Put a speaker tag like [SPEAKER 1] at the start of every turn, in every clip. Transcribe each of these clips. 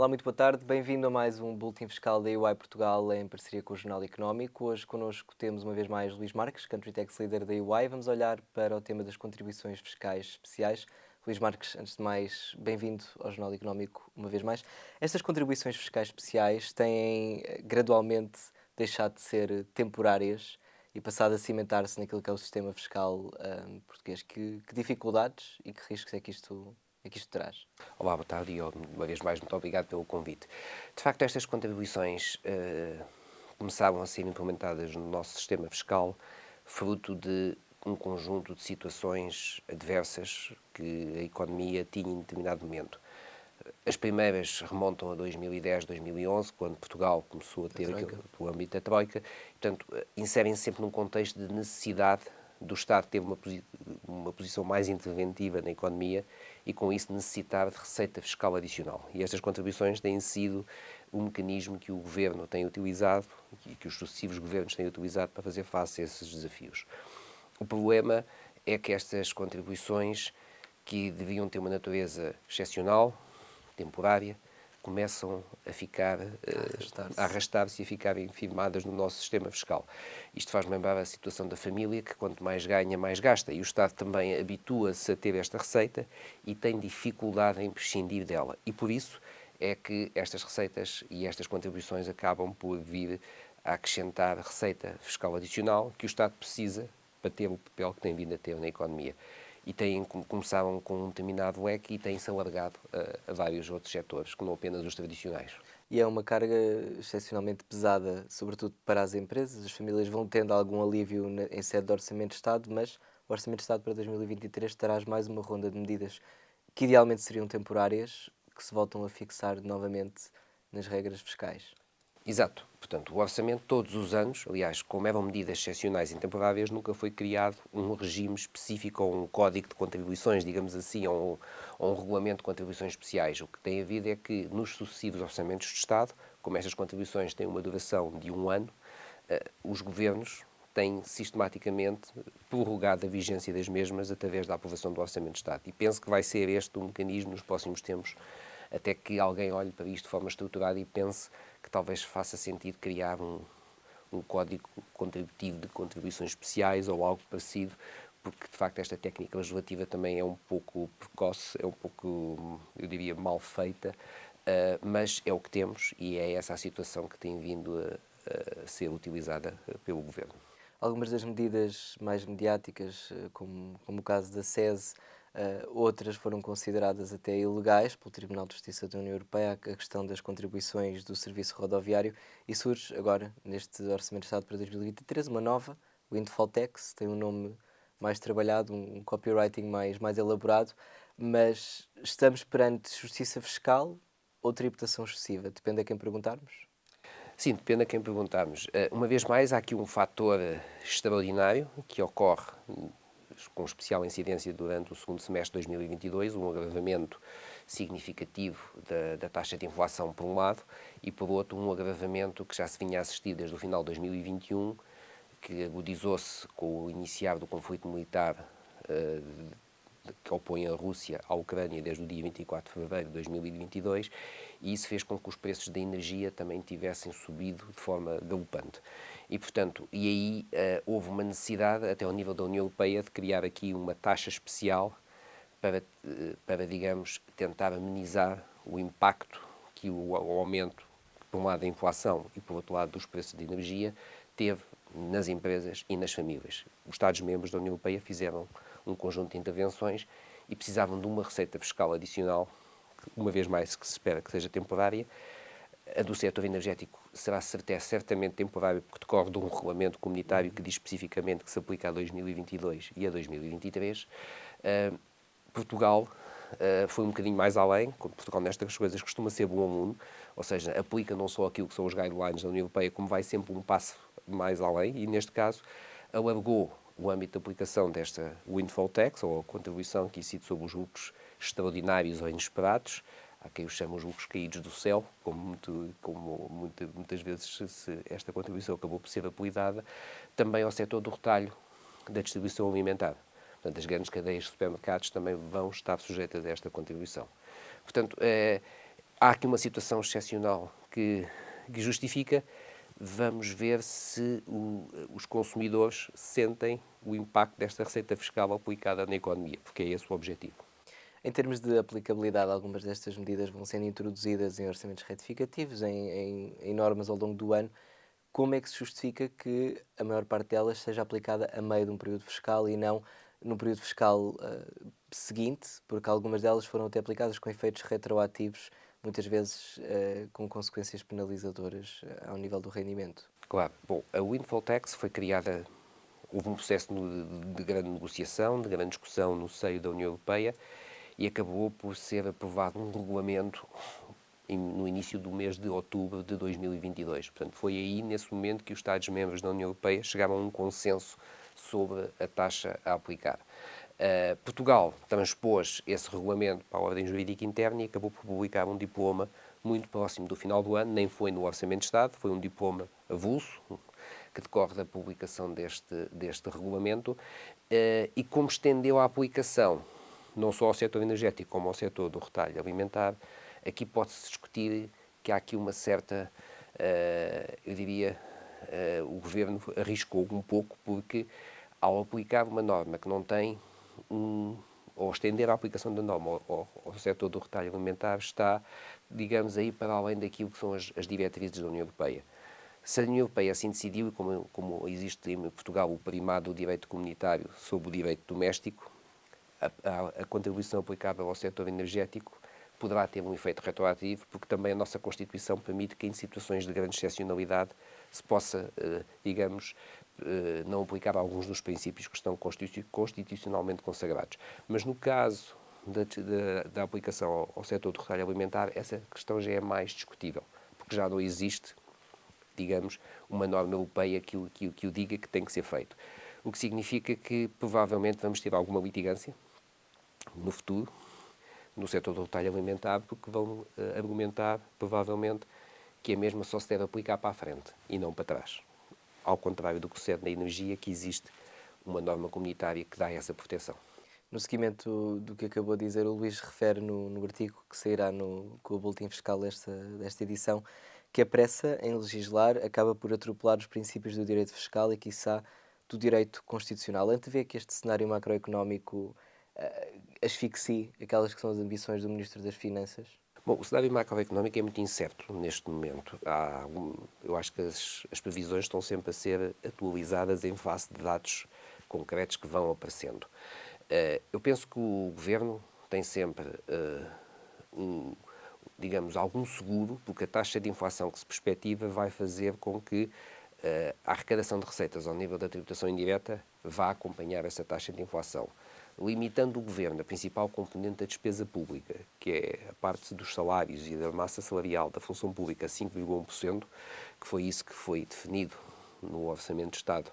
[SPEAKER 1] Olá, muito boa tarde. Bem-vindo a mais um Boletim Fiscal da EY Portugal em parceria com o Jornal Económico. Hoje connosco temos uma vez mais Luís Marques, Country Tax Leader da EY. Vamos olhar para o tema das contribuições fiscais especiais. Luís Marques, antes de mais, bem-vindo ao Jornal Económico uma vez mais. Estas contribuições fiscais especiais têm gradualmente deixado de ser temporárias e passado a cimentar-se naquilo que é o sistema fiscal português. Que dificuldades e que riscos é que isto traz?
[SPEAKER 2] Olá, boa tarde e uma vez mais muito obrigado pelo convite. De facto, estas contribuições começaram a ser implementadas no nosso sistema fiscal fruto de um conjunto de situações adversas que a economia tinha em determinado momento. As primeiras remontam a 2010, 2011, quando Portugal começou a
[SPEAKER 1] Da
[SPEAKER 2] ter
[SPEAKER 1] Troika?
[SPEAKER 2] o âmbito da Troika. Portanto, inserem-se sempre num contexto de necessidade do Estado ter uma posição mais interventiva na economia e, com isso, necessitar de receita fiscal adicional. E estas contribuições têm sido um mecanismo que o Governo tem utilizado e que os sucessivos governos têm utilizado para fazer face a esses desafios. O problema é que estas contribuições, que deviam ter uma natureza excepcional, temporária, começam a ficar
[SPEAKER 1] Arrastar-se.
[SPEAKER 2] a arrastar-se e a ficarem firmadas no nosso sistema fiscal. Isto faz lembrar a situação da família, que quanto mais ganha, mais gasta. E o Estado também habitua-se a ter esta receita e tem dificuldade em prescindir dela. E por isso é que estas receitas e estas contribuições acabam por vir a acrescentar receita fiscal adicional que o Estado precisa para ter o papel que tem vindo a ter na economia. E começaram com um determinado leque e têm-se alargado a vários outros setores, que não apenas os tradicionais.
[SPEAKER 1] E é uma carga excepcionalmente pesada, sobretudo para as empresas. As famílias vão tendo algum alívio em sede de Orçamento de Estado, mas o Orçamento de Estado para 2023 traz mais uma ronda de medidas que idealmente seriam temporárias, que se voltam a fixar novamente nas regras fiscais.
[SPEAKER 2] Exato. Portanto, o orçamento, todos os anos, aliás, como eram medidas excepcionais e intemporáveis, nunca foi criado um regime específico ou um código de contribuições, digamos assim, ou um regulamento de contribuições especiais. O que tem havido é que, nos sucessivos orçamentos de Estado, como estas contribuições têm uma duração de um ano, os governos têm sistematicamente prorrogado a vigência das mesmas através da aprovação do Orçamento de Estado. E penso que vai ser este um mecanismo nos próximos tempos, até que alguém olhe para isto de forma estruturada e pense que talvez faça sentido criar um código contributivo de contribuições especiais ou algo parecido, porque de facto esta técnica legislativa também é um pouco precoce, é um pouco, eu diria, mal feita, mas é o que temos e é essa a situação que tem vindo a ser utilizada pelo Governo.
[SPEAKER 1] Algumas das medidas mais mediáticas, como o caso da SES, outras foram consideradas até ilegais pelo Tribunal de Justiça da União Europeia, a questão das contribuições do serviço rodoviário, e surge agora, neste Orçamento de Estado para 2023, uma nova, Windfall Tax, tem um nome mais trabalhado, um copywriting mais elaborado, mas estamos perante justiça fiscal ou tributação excessiva? Depende a quem perguntarmos.
[SPEAKER 2] Sim, depende a quem perguntarmos. Uma vez mais, há aqui um fator extraordinário que ocorre com especial incidência durante o segundo semestre de 2022, um agravamento significativo da taxa de inflação, por um lado, e, por outro, um agravamento que já se vinha a assistir desde o final de 2021, que agudizou-se com o iniciar do conflito militar que opõe a Rússia à Ucrânia desde o dia 24 de fevereiro de 2022, e isso fez com que os preços da energia também tivessem subido de forma galopante. E, portanto, houve uma necessidade, até ao nível da União Europeia, de criar aqui uma taxa especial para digamos, tentar amenizar o impacto que o aumento, por um lado, da inflação e, por outro lado, dos preços de energia, teve nas empresas e nas famílias. Os Estados-membros da União Europeia fizeram um conjunto de intervenções e precisavam de uma receita fiscal adicional, uma vez mais que se espera que seja temporária. A do setor energético será certamente temporária, porque decorre de um regulamento comunitário que diz especificamente que se aplica a 2022 e a 2023. Portugal foi um bocadinho mais além, quando Portugal nestas coisas costuma ser bom aluno, ou seja, aplica não só aquilo que são os guidelines da União Europeia, como vai sempre um passo mais além, e neste caso alargou o âmbito de aplicação desta windfall tax, ou a contribuição que incide sobre os lucros extraordinários ou inesperados. Há quem os chama os lucros caídos do céu, muitas vezes esta contribuição acabou por ser apelidada, também ao setor do retalho da distribuição alimentar. Portanto, as grandes cadeias de supermercados também vão estar sujeitas a esta contribuição. Portanto, há aqui uma situação excepcional que justifica. Vamos ver se os consumidores sentem o impacto desta receita fiscal aplicada na economia, porque é esse o objetivo.
[SPEAKER 1] Em termos de aplicabilidade, algumas destas medidas vão sendo introduzidas em orçamentos retificativos, em normas ao longo do ano. Como é que se justifica que a maior parte delas seja aplicada a meio de um período fiscal e não no período fiscal seguinte? Porque algumas delas foram até aplicadas com efeitos retroativos, muitas vezes com consequências penalizadoras ao nível do rendimento.
[SPEAKER 2] Claro. Bom, a Windfall Tax foi criada, houve um processo de grande negociação, de grande discussão no seio da União Europeia e acabou por ser aprovado um regulamento no início do mês de outubro de 2022. Portanto, foi aí, nesse momento, que os Estados-membros da União Europeia chegaram a um consenso sobre a taxa a aplicar. Portugal transpôs esse regulamento para a ordem jurídica interna e acabou por publicar um diploma muito próximo do final do ano, nem foi no Orçamento de Estado, foi um diploma avulso, que decorre da publicação deste regulamento, e como estendeu a aplicação não só ao setor energético como ao setor do retalho alimentar, aqui pode-se discutir que há aqui uma certa, eu diria, o Governo arriscou um pouco porque ao aplicar uma norma que não tem ou estender a aplicação da norma ao setor do retalho alimentar está, digamos, aí para além daquilo que são as diretrizes da União Europeia. Se a União Europeia assim decidiu, e como existe em Portugal o primado do direito comunitário sobre o direito doméstico, a contribuição aplicável ao setor energético poderá ter um efeito retroativo, porque também a nossa Constituição permite que em situações de grande excepcionalidade se possa, digamos, não aplicar alguns dos princípios que estão constitucionalmente consagrados. Mas no caso da aplicação ao setor do retalho alimentar, essa questão já é mais discutível, porque já não existe, digamos, uma norma europeia que o diga que tem que ser feito. O que significa que provavelmente vamos ter alguma litigância no futuro, no setor do retalho alimentar, porque vão argumentar, provavelmente, que a mesma só se deve aplicar para a frente e não para trás. Ao contrário do que sucede na energia, que existe uma norma comunitária que dá essa proteção.
[SPEAKER 1] No seguimento do que acabou de dizer, o Luís refere no artigo que sairá com o boletim fiscal desta edição, que a pressa em legislar acaba por atropelar os princípios do direito fiscal e, quiçá, do direito constitucional. Antevê que este cenário macroeconómico asfixie aquelas que são as ambições do Ministro das Finanças?
[SPEAKER 2] Bom, o cenário macroeconómico é muito incerto neste momento. Eu acho que as previsões estão sempre a ser atualizadas em face de dados concretos que vão aparecendo. Eu penso que o Governo tem sempre, digamos, algum seguro, porque a taxa de inflação que se perspectiva vai fazer com que a arrecadação de receitas ao nível da tributação indireta vá acompanhar essa taxa de inflação, limitando o Governo a principal componente da despesa pública, que é a parte dos salários e da massa salarial da função pública, a 5,1%, que foi isso que foi definido no Orçamento de Estado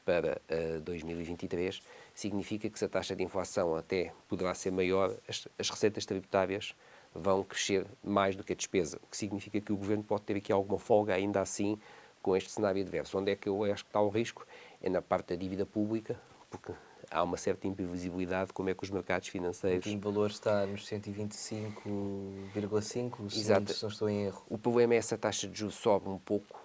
[SPEAKER 2] para 2023, significa que se a taxa de inflação até poderá ser maior, as receitas tributárias vão crescer mais do que a despesa, o que significa que o Governo pode ter aqui alguma folga ainda assim com este cenário adverso. Onde é que eu acho que está o risco? É na parte da dívida pública, porque há uma certa imprevisibilidade como é que os mercados financeiros...
[SPEAKER 1] O valor está nos 125,5, se não estou em erro.
[SPEAKER 2] O problema é essa taxa de juros sobe um pouco,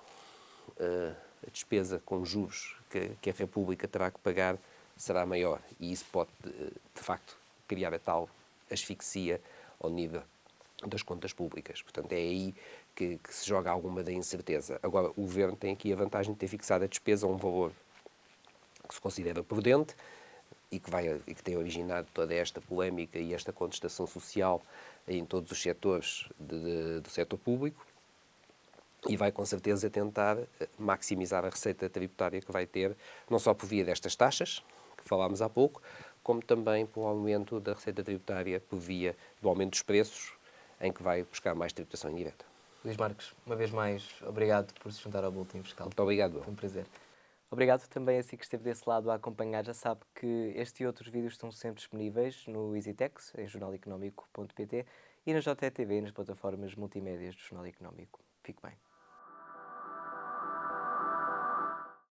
[SPEAKER 2] a despesa com juros que a República terá que pagar será maior e isso pode, de facto, criar a tal asfixia ao nível das contas públicas. Portanto, é aí que se joga alguma da incerteza. Agora, o Governo tem aqui a vantagem de ter fixado a despesa a um valor que se considera prudente e que tem originado toda esta polémica e esta contestação social em todos os setores do setor público e vai com certeza tentar maximizar a receita tributária que vai ter, não só por via destas taxas, que falámos há pouco, como também pelo aumento da receita tributária por via do aumento dos preços, em que vai buscar mais tributação indireta.
[SPEAKER 1] Luís Marcos, uma vez mais, obrigado por se juntar ao Boletim Fiscal.
[SPEAKER 2] Muito obrigado.
[SPEAKER 1] Foi um prazer. Obrigado também a si que esteve desse lado a acompanhar. Já sabe que este e outros vídeos estão sempre disponíveis no EasyTex, em jornaleconómico.pt e na JTV, nas plataformas multimédias do Jornal Económico. Fique bem.